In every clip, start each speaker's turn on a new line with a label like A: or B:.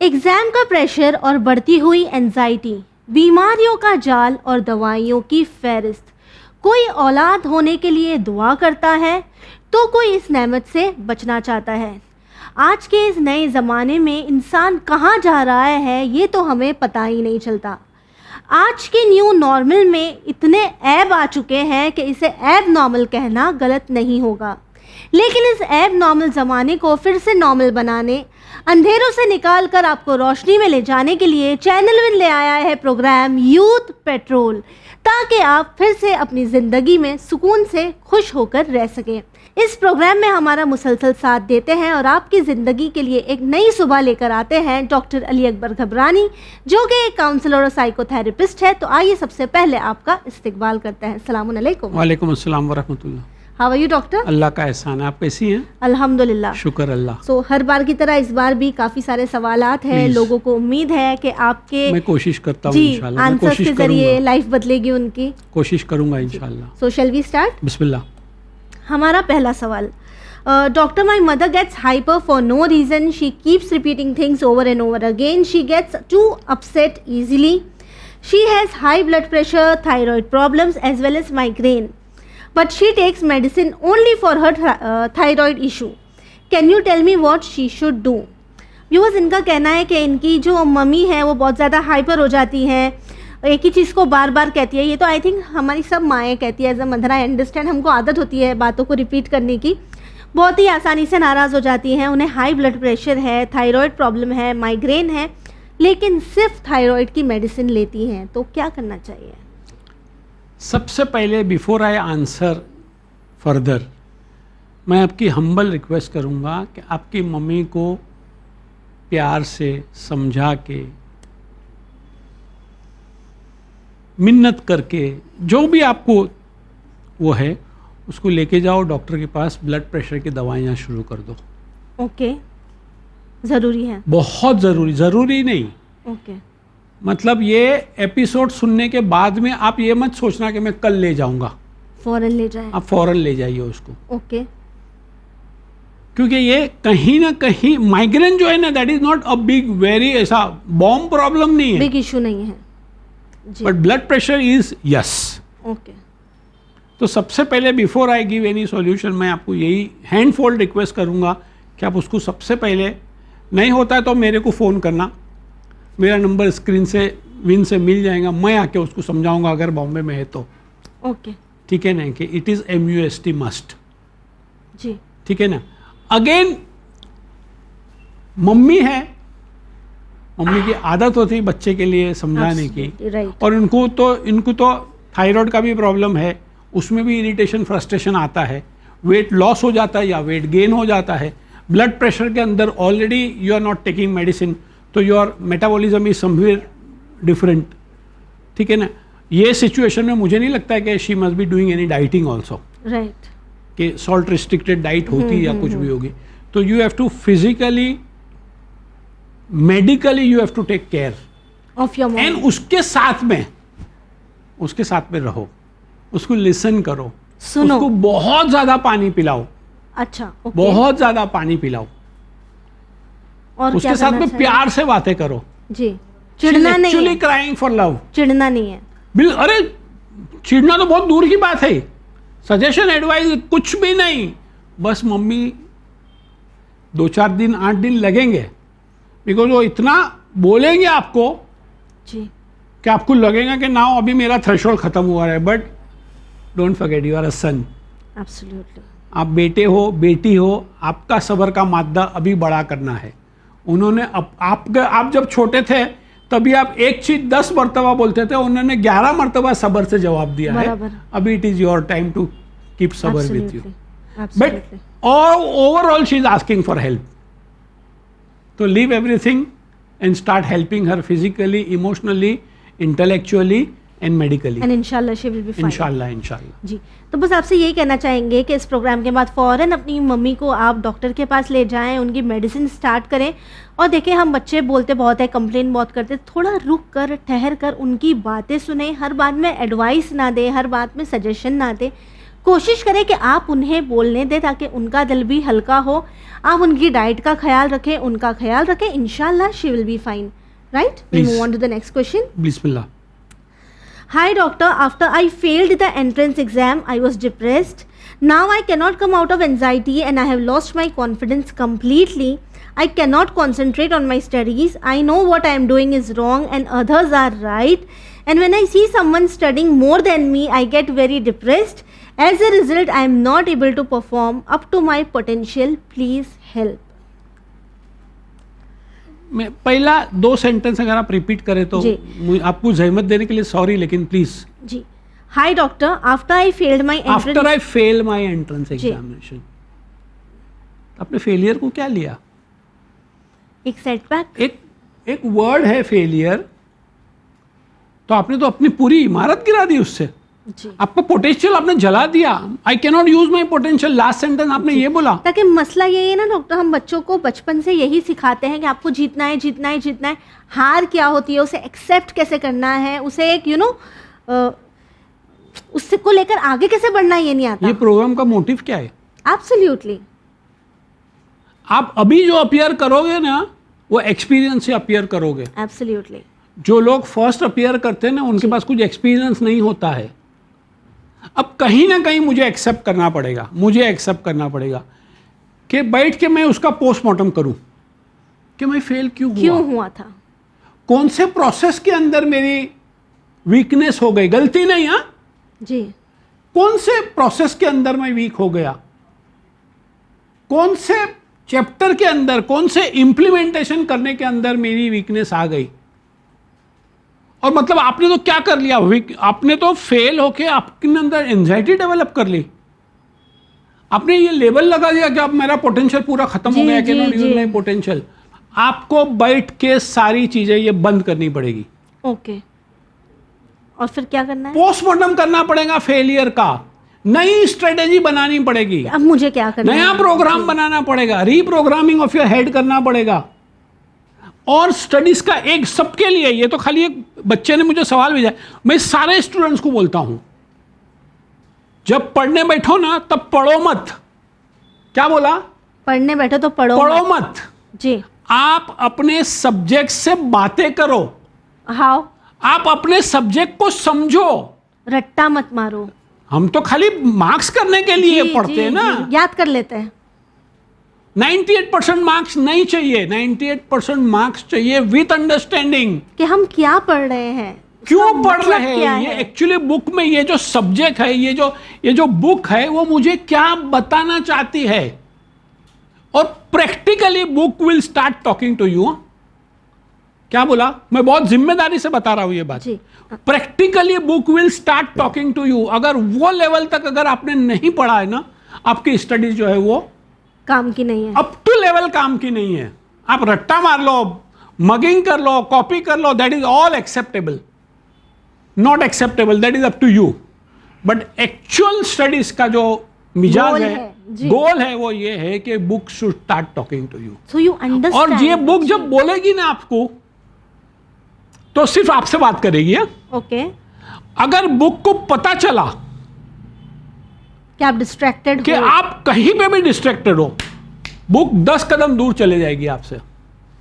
A: Exam का pressure और बढ़ती हुई एंजाइटी, बीमारियों का जाल और दवाइयों की फहरिस्त। कोई औलाद होने के लिए दुआ करता है तो कोई इस नेमत से बचना चाहता है। आज के इस नए ज़माने में इंसान कहाँ जा रहा है ये तो हमें पता ही नहीं चलता। आज के न्यू नॉर्मल में इतने ऐब आ चुके हैं कि इसे ऐब नॉर्मल कहना गलत नहीं होगा, लेकिन इस ऐब नॉर्मल ज़माने को फिर से नॉर्मल बनाने, अंधेरों से निकाल कर आपको रोशनी में ले जाने के लिए चैनल विन ले आया है प्रोग्राम यूथ पेट्रोल, ताकि आप फिर से अपनी ज़िंदगी में सुकून से खुश होकर रह सकें। इस प्रोग्राम में हमारा मुसलसल साथ देते हैं और आपकी ज़िंदगी के लिए एक नई सुबह लेकर आते हैं डॉक्टर अली अकबर घबरानी, जो कि एक काउंसलर और साइकोथेरेपिस्ट है। तो आइए सबसे पहले आपका इस्तकबाल करते हैं। अस्सलाम वालेकुम।
B: वालेकुम अस्सलाम वरहमतुल्लाह।
A: How are you doctor?
B: Allah का एहसान है। आप कैसी हैं?
A: अल्हम्दुलिल्लाह,
B: शुक्र अल्लाह।
A: सो हर बार की तरह इस बार भी काफ़ी सारे सवालात हैं। लोगों को उम्मीद है कि आपके
B: मैं कोशिश करता हूँ
A: जी
B: इंशाल्लाह, मैं
A: आंसर्स
B: कोशिश
A: के जरिए
B: करूँगा,
A: लाइफ बदलेगी उनकी।
B: कोशिश करूँगा इंशाल्लाह।
A: So shall we start?
B: बिस्मिल्लाह।
A: हमारा पहला सवाल, doctor, my mother gets hyper for no reason, she keeps repeating things over and over again, she gets too upset easily, she has high blood pressure, thyroid problems as well as migraine, but she takes medicine only for her thyroid issue. Can you tell me what she should do? Viewers, इनका कहना है कि इनकी जो mummy है वो बहुत ज़्यादा हाइपर हो जाती हैं, एक ही चीज़ को बार बार कहती है। ये तो आई थिंक हमारी सब माएँ कहती है, as a mother I understand, हमको आदत होती है बातों को रिपीट करने की, बहुत ही आसानी से नाराज़ हो जाती हैं। उन्हें हाई ब्लड प्रेशर है, थायराइड प्रॉब्लम है, माइग्रेन है, लेकिन सिर्फ थायराइड की मेडिसिन लेती हैं, तो क्या करना चाहिए?
B: सबसे पहले बिफोर आई आंसर फर्दर, मैं आपकी हम्बल रिक्वेस्ट करूँगा कि आपकी मम्मी को प्यार से समझा के, मिन्नत करके, जो भी आपको वो है उसको लेके जाओ डॉक्टर के पास, ब्लड प्रेशर की दवाइयाँ शुरू कर दो।
A: ओके, ज़रूरी है? बहुत
B: ज़रूरी। ज़रूरी नहीं,
A: ओके,
B: मतलब ये एपिसोड सुनने के बाद में आप ये मत सोचना कि मैं कल ले जाऊंगा,
A: फौरन ले जाए।
B: आप फौरन ले जाइए उसको।
A: ओके,
B: क्योंकि ये कहीं ना कहीं माइग्रेन जो है ना, that is not a big very ऐसा बॉम्ब प्रॉब्लम नहीं है,
A: बिग इशू नहीं है,
B: but blood pressure is yes.
A: Okay,
B: तो सबसे पहले before I give any solution, मैं आपको यही हैंड फोल्ड रिक्वेस्ट करूंगा कि आप उसको सबसे पहले, नहीं होता है तो मेरे को फ़ोन करना, मेरा नंबर स्क्रीन से विन से मिल जाएगा, मैं आके उसको समझाऊंगा अगर बॉम्बे में है तो।
A: ओके,
B: ठीक है ना, कि इट इज़ MUST मस्ट।
A: जी,
B: ठीक है ना। अगेन मम्मी है, मम्मी की आदत होती है बच्चे के लिए समझाने की,
A: राइट।
B: और इनको तो थायराइड का भी प्रॉब्लम है, उसमें भी इरिटेशन फ्रस्ट्रेशन आता है, वेट लॉस हो जाता है या वेट गेन हो जाता है, ब्लड प्रेशर के अंदर already you are not taking medicine, तो your metabolism is somewhere different. ठीक है ना। ये सिचुएशन में मुझे नहीं लगता है कि she must be doing any dieting also,
A: right,
B: कि सॉल्ट रिस्ट्रिक्टेड डाइट होती या कुछ भी होगी। तो you have to physically, medically you have to take care
A: of your mom,
B: and उसके साथ में रहो, उसको लिसन करो,
A: सुनो,
B: उसको बहुत ज़्यादा पानी पिलाओ।
A: अच्छा, ओके,
B: बहुत ज़्यादा पानी पिलाओ,
A: और
B: उसके साथ में प्यार से बातें करो।
A: जी, चिढ़ना नहीं है,
B: क्राइंग फॉर लव,
A: चिढ़ना नहीं है।
B: अरे चिढ़ना तो बहुत दूर की बात है, सजेशन एडवाइस कुछ भी नहीं, बस मम्मी 2-4 दिन 8 दिन लगेंगे, बिकॉज वो इतना बोलेंगे आपको
A: जी
B: कि आपको लगेगा कि नाउ अभी मेरा थ्रेशोल्ड खत्म हुआ है, but don't forget you are a son.
A: Absolutely,
B: आप बेटे हो, बेटी हो, आपका सब्र का मादा अभी बड़ा करना है। उन्होंने आप जब छोटे थे तभी आप एक चीज 10 मरतबा बोलते थे, उन्होंने 11 मरतबा सब्र से जवाब दिया है। अभी it is your time to keep सब्र with you, but overall she is asking for help, तो leave everything and start helping her physically, emotionally, intellectually and medically,
A: and इंशाल्लाह शी विल बी फाइन।
B: इंशाल्लाह।
A: जी, तो बस आपसे यही कहना चाहेंगे कि इस प्रोग्राम के बाद फ़ौरन अपनी मम्मी को आप डॉक्टर के पास ले जाएं, उनकी मेडिसिन स्टार्ट करें। और देखें, हम बच्चे बोलते बहुत है, कंप्लेन बहुत करते, थोड़ा रुक कर, ठहर कर उनकी बातें सुने, हर बात में एडवाइस ना दें, हर बात में सजेशन ना दें, कोशिश करें कि आप उन्हें बोलने दें ताकि उनका दिल भी हल्का हो। आप उनकी डाइट का ख्याल रखें, उनका ख्याल रखें, इंशाल्लाह she will be fine, right? We move on to the next question.
B: बिस्मिल्लाह।
A: Hi doctor, after I failed the entrance exam, I was depressed. Now I cannot come out of anxiety and I have lost my confidence completely. I cannot concentrate on my studies. I know what I am doing is wrong and others are right. And when I see someone studying more than me, I get very depressed. As a result, I am not able to perform up to my potential. Please help.
B: मैं पहला 2 sentence अगर आप repeat करें तो
A: जी।
B: आपको जहमत देने के लिए सॉरी, लेकिन प्लीज।
A: जी। Hi doctor, after I failed my entrance.
B: After I fail my entrance examination. आपने फेलियर को क्या लिया?
A: एक सेटबैक।
B: एक वर्ड है फेलियर, तो आपने तो अपनी पूरी इमारत गिरा दी उससे।
A: जी।
B: आपका पोटेंशियल आपने जला दिया। I can not use my potential, last sentence आपने ये बोला।
A: ताकि मसला ये है ना डॉक्टर, हम बच्चों को बचपन से यही सिखाते हैं कि आपको जीतना है, जीतना है, जीतना है। हार क्या होती है, उसे एक्सेप्ट कैसे करना है, उसे एक उससे को लेकर आगे कैसे बढ़ना है, ये नहीं आता।
B: ये प्रोग्राम का मोटिव क्या है?
A: एब्सोल्युटली।
B: आप अभी जो अपियर करोगे ना, वो एक्सपीरियंस से अपियर करोगे।
A: एब्सोल्युटली।
B: जो लोग फर्स्ट अपियर करते हैं ना, उनके पास कुछ एक्सपीरियंस नहीं होता है। अब कहीं ना कहीं मुझे एक्सेप्ट करना पड़ेगा कि बैठ के मैं उसका पोस्टमार्टम करूं कि मैं फेल क्यों
A: हुआ था,
B: कौन से प्रोसेस के अंदर मेरी वीकनेस हो गई, गलती नहीं। हाँ
A: जी।
B: कौन से प्रोसेस के अंदर मैं वीक हो गया, कौन से चैप्टर के अंदर, कौन से इंप्लीमेंटेशन करने के अंदर मेरी वीकनेस आ गई। और मतलब आपने तो क्या कर लिया, आपने तो फेल होके आपके अंदर एंजाइटी डेवलप कर ली। आपने ये लेबल लगा दिया कि अब मेरा पोटेंशियल पूरा खत्म हो गया, can not use my potential. आपको बैठ के सारी चीजें ये बंद करनी पड़ेगी।
A: ओके। और फिर क्या करना है?
B: पोस्टमार्टम करना पड़ेगा फेलियर का, नई स्ट्रेटेजी बनानी पड़ेगी।
A: अब मुझे क्या करना है?
B: नया प्रोग्राम बनाना पड़ेगा, रीप्रोग्रामिंग ऑफ योर हेड करना पड़ेगा। और स्टडीज का एक सबके लिए, ये तो खाली एक बच्चे ने मुझे सवाल भेजा, मैं सारे स्टूडेंट्स को बोलता हूं, जब पढ़ने बैठो ना तब पढ़ो मत। क्या बोला?
A: पढ़ने बैठो तो पढ़ो
B: मत।
A: जी।
B: आप अपने सब्जेक्ट से बातें करो।
A: हाउ?
B: आप अपने सब्जेक्ट को समझो,
A: रट्टा मत मारो।
B: हम तो खाली मार्क्स करने के लिए पढ़ते हैं ना,
A: याद कर लेते हैं।
B: 98% मार्क्स नहीं चाहिए, 98% मार्क्स चाहिए विथ अंडरस्टैंडिंग
A: कि हम क्या पढ़ रहे हैं,
B: क्यों पढ़ रहे हैं। ये एक्चुअली बुक में ये जो सब्जेक्ट है, ये जो बुक है, वो मुझे क्या बताना चाहती है। और practically book will start talking to you. क्या बोला? मैं बहुत जिम्मेदारी से बता रहा हूं ये बात। Practically book will start talking to you. अगर वो लेवल तक अगर आपने नहीं पढ़ा है ना, आपकी स्टडीज जो है वो
A: काम की नहीं है,
B: अप टू लेवल काम की नहीं है। आप रट्टा मार लो, मगिंग कर लो, कॉपी कर लो, that is all acceptable. Not acceptable, that is up to you. But actual studies का जो मिजाज है, गोल है, वो ये है कि book should start talking to you.
A: So you understand.
B: और ये बुक जब बोलेगी ना आपको, तो सिर्फ आपसे बात करेगी।
A: ओके।
B: अगर बुक को पता चला
A: कि आप डिस्ट्रैक्टेड
B: कि आप कहीं पे भी डिस्ट्रैक्टेड हो, बुक 10 कदम दूर चले जाएगी आपसे।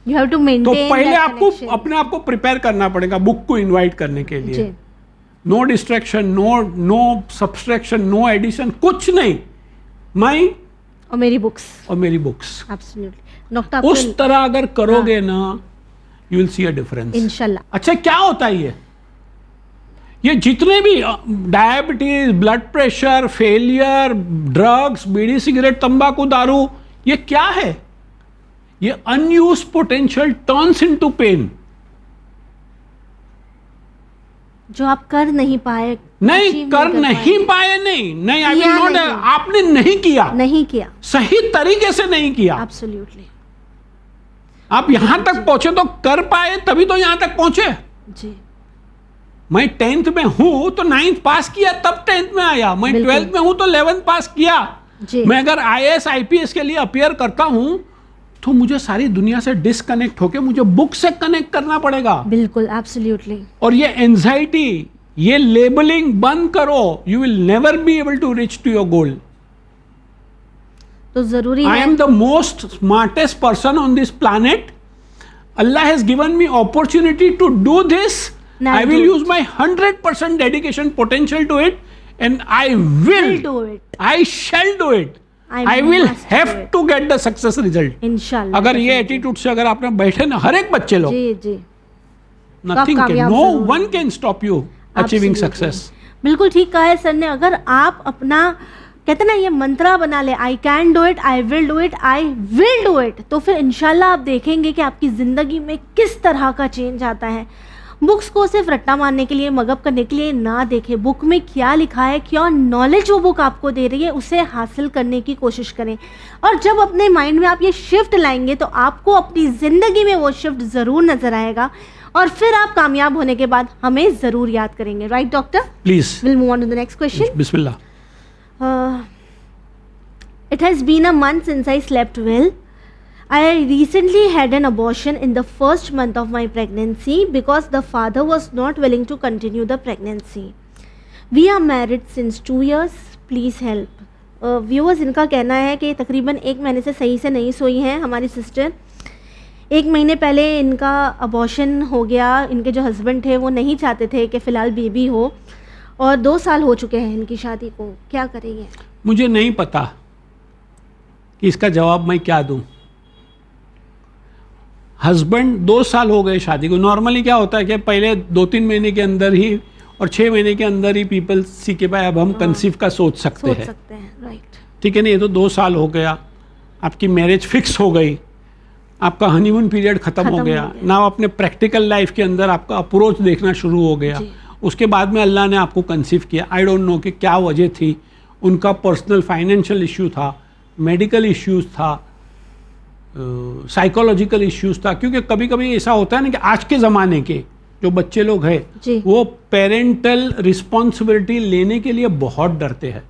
A: You have to maintain.
B: तो पहले आपको अपने आप को प्रिपेयर करना पड़ेगा बुक को इनवाइट करने के लिए। No distraction, no subtraction, no addition, कुछ नहीं। मैं
A: और मेरी बुक्स।
B: एब्सोल्युटली।
A: डॉक्टर
B: उस तरह अगर करोगे ना, you will see a difference
A: इंशाल्लाह।
B: अच्छा, क्या होता है ये जितने भी diabetes, blood pressure, failure, drugs, bidi, cigarette, तंबाकू, दारू, ये क्या है? ये unused potential turns into pain.
A: जो आप कर नहीं पाए,
B: नहीं आई मीन नॉट, आपने नहीं किया सही तरीके से नहीं किया।
A: एब्सोल्युटली।
B: आप यहां तक पहुंचे तो कर पाए, तभी तो यहां तक पहुंचे।
A: जी।
B: मैं 10th में हूं तो 9th पास किया, तब 10th में आया। मैं 12th में हूं तो 11th पास किया। मैं अगर IAS IPS के लिए अपियर करता हूं तो मुझे सारी दुनिया से डिस्कनेक्ट होकर मुझे बुक से कनेक्ट करना पड़ेगा।
A: बिल्कुल, एब्सोल्युटली।
B: और ये एंजाइटी, ये लेबलिंग बंद करो, you will never be able to reach to your goal.
A: तो जरूरी
B: I
A: है.
B: am the most smartest person on this planet. Allah has given me opportunity to do this.
A: Now
B: I will
A: do
B: use my 100% dedication potential to it, and I will
A: do it.
B: I shall do it.
A: I
B: will
A: must
B: have
A: do it.
B: to get the success result.
A: इंशाल्लाह.
B: अगर ये attitude से अगर आपने बैठे ना, हर एक बच्चे लोग,
A: जी जी.
B: nothing can,
A: कामयाब
B: no
A: जरूर
B: one can stop you achieving
A: Absolutely.
B: success.
A: बिल्कुल ठीक कहा है सर ने. अगर आप अपना कहते ना ये मंत्रा बना ले, आई can do it, I will do it, I will do it, तो फिर इंशाल्लाह आप देखेंगे कि आपकी ज़िंदगी में किस तरह का चेंज आता है. बुक्स को सिर्फ रट्टा मारने के लिए, मगअप करने के लिए ना देखें. बुक में क्या लिखा है, क्या नॉलेज वो बुक आपको दे रही है, उसे हासिल करने की कोशिश करें. और जब अपने माइंड में आप ये शिफ्ट लाएंगे तो आपको अपनी ज़िंदगी में वो शिफ्ट ज़रूर नज़र आएगा, और फिर आप कामयाब होने के बाद हमें ज़रूर याद करेंगे. Right doctor?
B: Please.
A: Will move on to the next question.
B: Bismillah.
A: It has been a month since I slept well. I recently had an abortion in the first month of my pregnancy because the father was not willing to continue the pregnancy. We are married since 2 years. Please help. Viewers, इनका कहना है कि तकरीबन 1 महीने से सही से नहीं सोई हैं हमारी सिस्टर. 1 महीने पहले इनका अबॉर्शन हो गया. इनके जो हस्बैंड थे वो नहीं चाहते थे कि फ़िलहाल बेबी हो, और 2 साल हो चुके हैं इनकी शादी को. क्या करेंगे?
B: मुझे नहीं पता कि इसका जवाब मैं क्या दूं. हस्बैंड 2 साल हो गए शादी को. नॉर्मली क्या होता है कि पहले 2-3 महीने के अंदर ही और 6 महीने के अंदर ही पीपल सी के भाई अब हम कंसीव का सोच सकते हैं.
A: राइट.
B: ठीक है ना. ये तो 2 साल हो गया, आपकी मैरिज फिक्स हो गई, आपका हनीमून पीरियड खत्म हो गया ना. अपने प्रैक्टिकल लाइफ के अंदर आपका अप्रोच देखना शुरू हो गया. उसके बाद में अल्लाह ने आपको कंसीव किया. आई डोंट नो कि क्या वजह थी. उनका पर्सनल फाइनेंशियल इश्यू था, मेडिकल इश्यूज था, साइकोलॉजिकल इश्यूज था. क्योंकि कभी कभी ऐसा होता है ना कि आज के ज़माने के जो बच्चे लोग हैं वो पेरेंटल रिस्पॉन्सिबिलिटी लेने के लिए बहुत डरते हैं.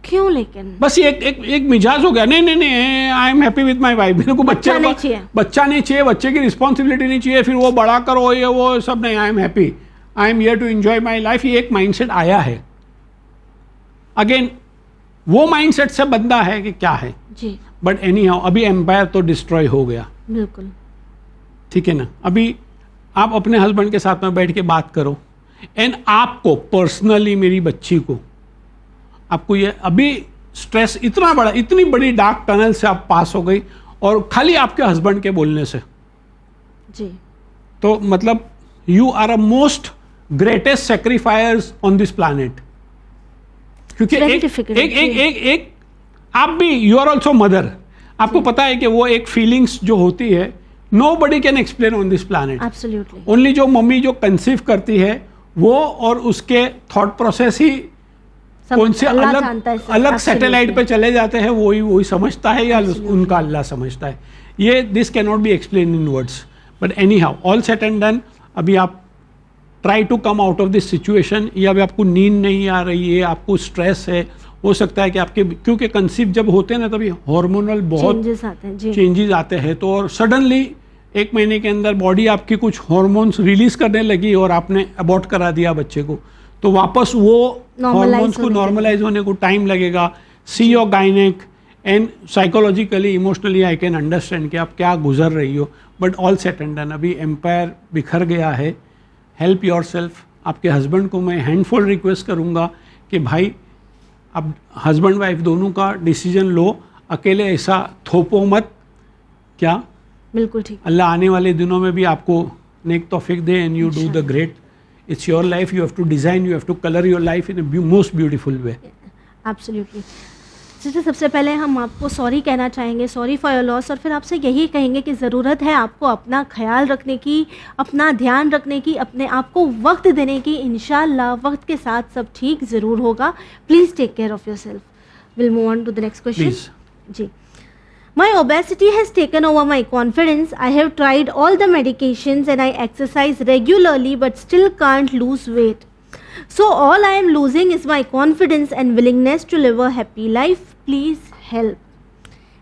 A: क्यों? लेकिन
B: बस एक मिजाज हो गया, नहीं I am happy with my wife, मेरे को बच्चा नहीं चाहिए, बच्चे की रिस्पॉन्सिबिलिटी नहीं चाहिए, फिर वो बड़ा करो ये वो सब नहीं, I am happy, I am here to enjoy my life. ये एक माइंडसेट आया है. अगेन वो माइंडसेट से बंदा है कि क्या है
A: जी.
B: बट एनी हाउ अभी एम्पायर तो डिस्ट्रॉय हो गया.
A: बिल्कुल
B: ठीक है ना. अभी आप अपने हस्बैंड के साथ में बैठ के बात करो, एंड आपको पर्सनली मेरी बच्ची को आपको ये अभी स्ट्रेस इतना बड़ा, इतनी बड़ी डार्क टनल से आप पास हो गई, और खाली आपके हस्बैंड के बोलने से
A: जी. तो
B: मतलब you are a most greatest sacrificers on this planet. क्योंकि एक आप भी, यू आर ऑल्सो मदर. आपको पता है कि वो एक फीलिंग्स जो होती है nobody can explain on this planet.
A: Absolutely.
B: Only जो मम्मी जो कंसीव करती है वो और उसके थॉट प्रोसेस ही कौन से अलग सैटेलाइट पे चले जाते हैं, वही समझता है या उनका अल्लाह समझता है. ये this cannot be explain in words. But anyhow all set and done, अभी आप try to come out of this situation. ये अभी आपको नींद नहीं आ रही है, आपको स्ट्रेस है, हो सकता है कि आपके, क्योंकि कंसीव जब होते हैं ना तभी हार्मोनल बहुत चेंजेस आते हैं. तो और सडनली 1 महीने के अंदर बॉडी आपकी कुछ हार्मोन्स रिलीज करने लगी और आपने अबॉर्ट करा दिया बच्चे को, तो वापस वो हार्मोन्स को नॉर्मलाइज होने को टाइम लगेगा. See your gynaec, and psychologically emotionally I can understand कि आप क्या गुजर रही हो. But all set and done, अभी एम्पायर बिखर गया है. Help your self. आपके हस्बैंड को मैं हैंडफुल रिक्वेस्ट करूँगा कि भाई अब हस्बैंड वाइफ दोनों का डिसीजन लो, अकेले ऐसा थोपो मत. क्या?
A: बिल्कुल ठीक. अल्लाह
B: आने वाले दिनों में भी आपको नेक तौफीक दे, and you do the great. It's your life, you have to design, you have to color your life in a most beautiful way.
A: Absolutely. Sister, सबसे पहले हम आपको सॉरी कहना चाहेंगे, सॉरी फॉर योर लॉस, और फिर आपसे यही कहेंगे कि ज़रूरत है आपको अपना ख्याल रखने की, अपना ध्यान रखने की, अपने आप को वक्त देने की. इंशाल्लाह वक्त के साथ सब ठीक ज़रूर होगा. Please take care of yourself. Will move on to the next question. जी. My obesity has taken over my confidence. I have tried all the medications and I exercise regularly but still can't lose weight. So all I am losing is my confidence and willingness to live a happy life. Please help.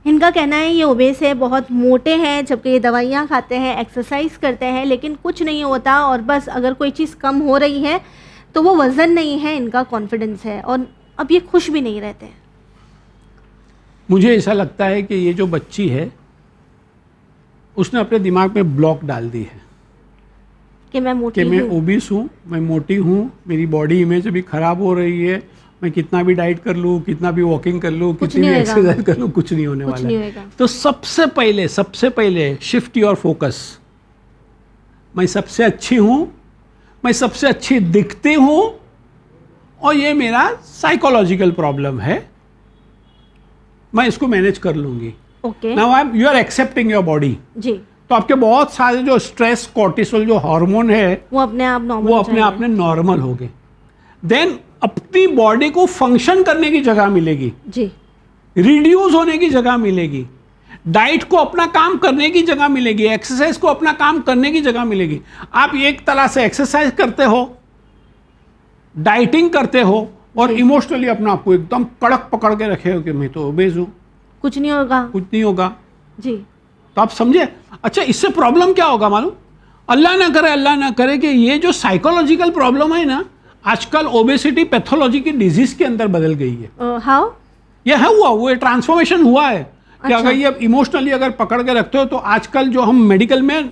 A: इनका कहना है ये OBCs है, बहुत मोटे हैं, जबकि ये दवाइयाँ खाते हैं, एक्सरसाइज करते हैं, लेकिन कुछ नहीं होता, और बस अगर कोई चीज़ कम हो रही है तो वो वज़न नहीं है, इनका कॉन्फिडेंस है, और अब ये खुश भी नहीं रहते हैं।
B: मुझे ऐसा लगता है कि ये जो बच्ची है उसने अपने दिमाग में ब्लॉक डाल दी है
A: कि मैं मोटी
B: कि मैं
A: हूँ।
B: ओबीस हूँ, मैं मोटी हूँ, मेरी बॉडी इमेज अभी खराब हो रही है, मैं कितना भी डाइट कर लूँ, कितना भी वॉकिंग कर लूँ, कितनी भी एक्सरसाइज कर लूँ, कुछ नहीं होने वाला है। तो सबसे पहले शिफ्ट योर फोकस। मैं सबसे अच्छी हूँ, मैं सबसे अच्छी दिखती हूँ, और ये मेरा साइकोलॉजिकल प्रॉब्लम है, मैं इसको मैनेज कर लूंगी।
A: Okay.
B: Now you are accepting your body.
A: जी।
B: तो आपके बहुत सारे जो स्ट्रेस, कोर्टिसोल जो हार्मोन है
A: वो अपने आप नॉर्मल,
B: वो अपने आप में नॉर्मल हो गए। देन अपनी बॉडी को फंक्शन करने की जगह मिलेगी
A: जी,
B: रिड्यूस होने की जगह मिलेगी, डाइट को अपना काम करने की जगह मिलेगी, एक्सरसाइज को अपना काम करने की जगह मिलेगी। आप एक तरह से एक्सरसाइज करते हो, डाइटिंग करते हो, और इमोशनली अपना आपको एकदम कड़क पकड़ के रखे हो कि मैं तो ओबेस हूं,
A: कुछ नहीं होगा।
B: कुछ नहीं होगा।
A: जी।
B: तो आप समझे। अच्छा, इससे प्रॉब्लम क्या होगा मालूम? अल्लाह ना करे कि ये जो साइकोलॉजिकल प्रॉब्लम है ना, आजकल ओबेसिटी पैथोलॉजी की डिजीज के अंदर बदल गई है।
A: हाउ?
B: ये है हुआ, वो ट्रांसफॉर्मेशन हुआ है कि
A: अच्छा।
B: अगर ये इमोशनली अगर पकड़ के रखते हो तो आजकल जो हम मेडिकल में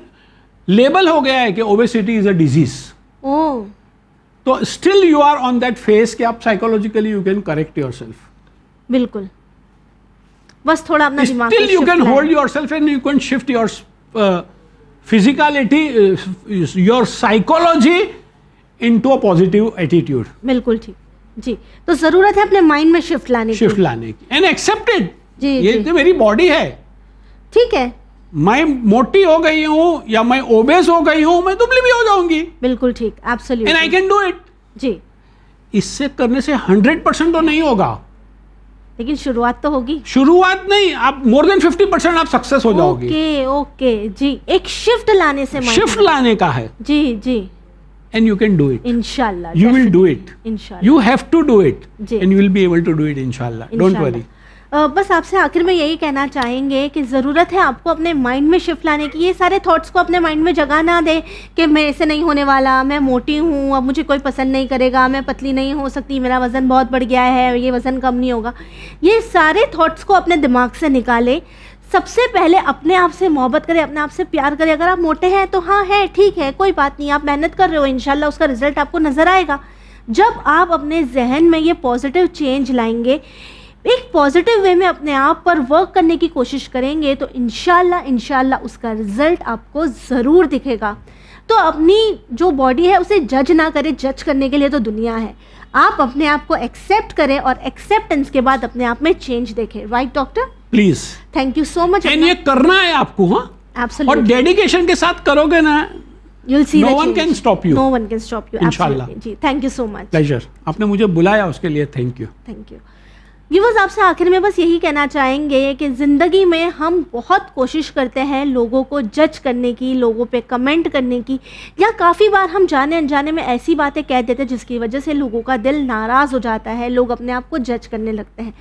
B: लेबल हो गया है कि obesity is a disease.
A: Oh.
B: तो still you are on that phase कि आप psychologically you can correct yourself.
A: बिल्कुल, बस थोड़ा अपना दिमाग
B: still you can hold yourself and you can shift your physicality, your psychology into a positive attitude.
A: बिल्कुल ठीक। जी, तो जरूरत है अपने माइंड में शिफ्ट लाने
B: की एंड एक्सेप्टेड।
A: जी,
B: ये
A: जी।
B: तो मेरी बॉडी है,
A: ठीक है।
B: मैं मोटी हो गई हूँ या मैं ओबेस हो गई हूँ, मैं दुबली भी हो जाऊंगी।
A: बिल्कुल ठीक, absolutely.
B: And I can do it.
A: जी।
B: इससे करने से 100% तो नहीं होगा,
A: लेकिन शुरुआत तो होगी।
B: शुरुआत नहीं, आप मोर देन 50% आप सक्सेस हो जाओगे।
A: ओके ओके जी, एक शिफ्ट लाने से
B: शिफ्ट लाने का है।
A: जी जी।
B: And you can do it,
A: इंशाल्लाह।
B: यू विल डू इट,
A: इंशाल्लाह।
B: You have to do it
A: जी।
B: And you will be able to do it इंशाल्लाह। Don't worry.
A: बस आपसे आखिर में यही कहना चाहेंगे कि ज़रूरत है आपको अपने माइंड में शिफ्ट लाने की। ये सारे थॉट्स को अपने माइंड में जगह ना दें कि मेरे से नहीं होने वाला, मैं मोटी हूँ, अब मुझे कोई पसंद नहीं करेगा, मैं पतली नहीं हो सकती, मेरा वज़न बहुत बढ़ गया है, ये वज़न कम नहीं होगा। ये सारे थॉट्स को अपने दिमाग से निकालें। सबसे पहले अपने आप से मोहब्बत करें, अपने आप से प्यार करें। अगर आप मोटे हैं तो हाँ है, ठीक है, कोई बात नहीं, आप मेहनत कर रहे हो, इंशाल्लाह उसका रिजल्ट आपको नज़र आएगा। जब आप अपने जहन में ये पॉजिटिव चेंज लाएंगे, एक पॉजिटिव वे में अपने आप पर वर्क करने की कोशिश करेंगे, तो इंशाल्लाह उसका रिजल्ट आपको ज़रूर दिखेगा। तो अपनी जो बॉडी है उसे जज ना करें, जज करने के लिए तो दुनिया है। आप अपने आप को एक्सेप्ट करें और एक्सेप्टेंस के बाद अपने आप में चेंज देखें। Right doctor?
B: Please,
A: thank you so much.
B: And ये करना है आपको। हाँ,
A: एब्सोल्युटली।
B: और डेडिकेशन के साथ करोगे ना,
A: You'll see
B: no
A: the
B: one
A: change.
B: can stop you.
A: No one can stop you.
B: इंशाल्लाह।
A: Absolutely. जी, thank you so much.
B: Pleasure. आपने मुझे बुलाया उसके लिए thank you.
A: Thank you. Viewers, आपसे आखिर में बस यही कहना चाहेंगे कि ज़िंदगी में हम बहुत कोशिश करते हैं लोगों को जज करने की, लोगों पे कमेंट करने की, या काफ़ी बार हम जाने अनजाने में ऐसी बातें कह देते हैं जिसकी वजह से लोगों का दिल नाराज़ हो जाता है, लोग अपने आप को जज करने लगते हैं।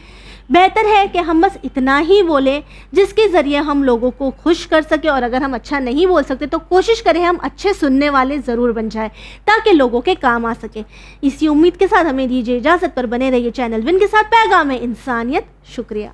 A: बेहतर है कि हम बस इतना ही बोलें जिसके ज़रिए हम लोगों को खुश कर सकें, और अगर हम अच्छा नहीं बोल सकते तो कोशिश करें हम अच्छे सुनने वाले ज़रूर बन जाए ताकि लोगों के काम आ सके। इसी उम्मीद के साथ हमें दीजिए इजाज़त, पर बने रहिए चैनल विन के साथ पैगाम इंसानियत। शुक्रिया।